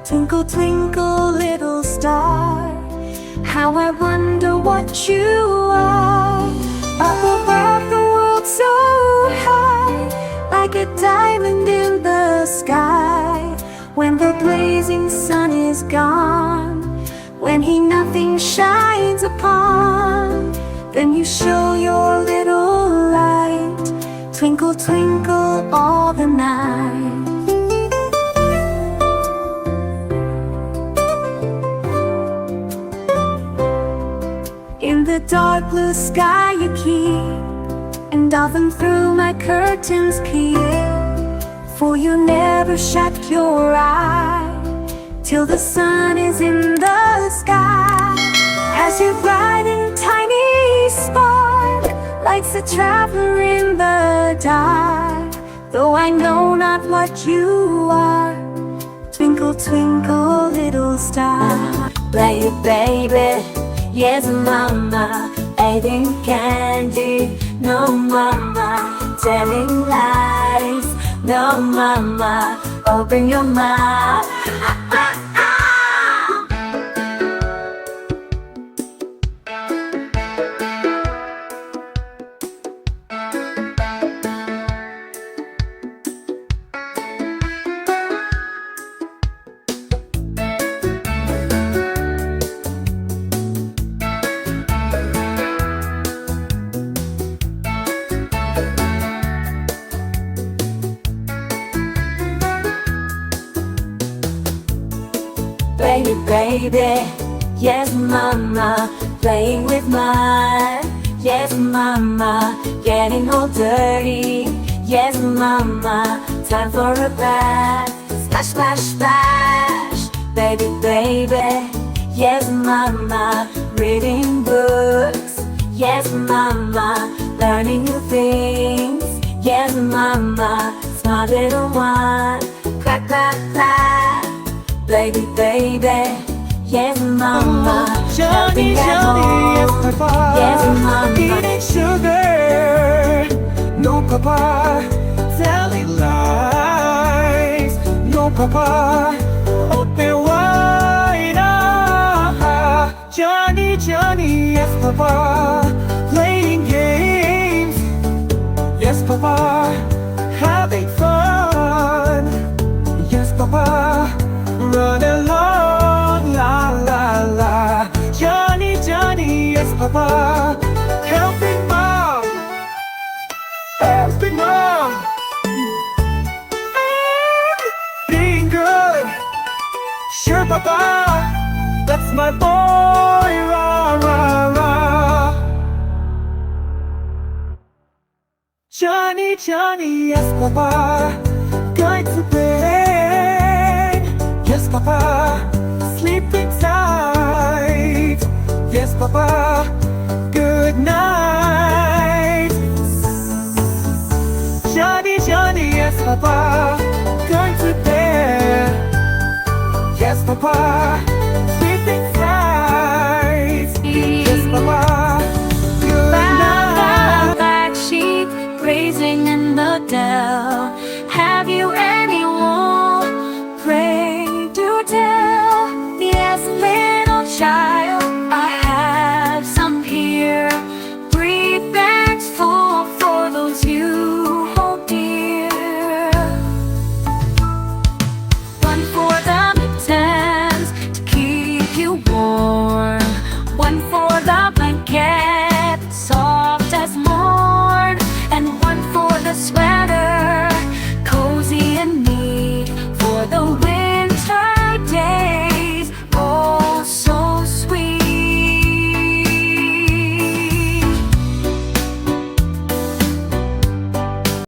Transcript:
Twinkle, twinkle, little star, how I wonder what you are. Up above the world so high, like a diamond in the sky. When the blazing sun is gone, when he nothing shines upon, then you show your little light. Twinkle, twinkle all the night. In the dark blue sky you keep, and often through my curtains peep. For you never shut your eye till the sun is in the sky. As you bright and tiny spark, lights a traveler in the dark. Though I know not what you are, twinkle, twinkle, little star. Play it, baby, yes, mama. Eating candy, no, mama. Telling lies, no, mama. Open your mouth. Baby, baby, yes, mama. Playing with mine, yes, mama. Getting all dirty, yes, mama. Time for a bath, splash, splash, splash. Baby, baby, yes, mama. Reading books, yes, mama. Learning new things, yes, mama. Smart little one, clap, clap, clap. Baby, baby, yes, mama. Johnny, Johnny, yes, papa. Yes, mama. Eating sugar, no, papa. Telling lies, no, papa. Open wide up. Johnny, Johnny, yes, papa. Playing games, yes, papa. Having fun, yes, papa. Run along, la la la. Johnny, Johnny, yes, papa. Helping mom, helping mom. Being good, sure, papa. That's my boy, rah rah rah. Johnny, Johnny, yes, papa. Going to bed, yes, papa. Sleeping tight, yes, papa. Good night. Johnny, Johnny, yes, papa. Going to bed, yes, papa.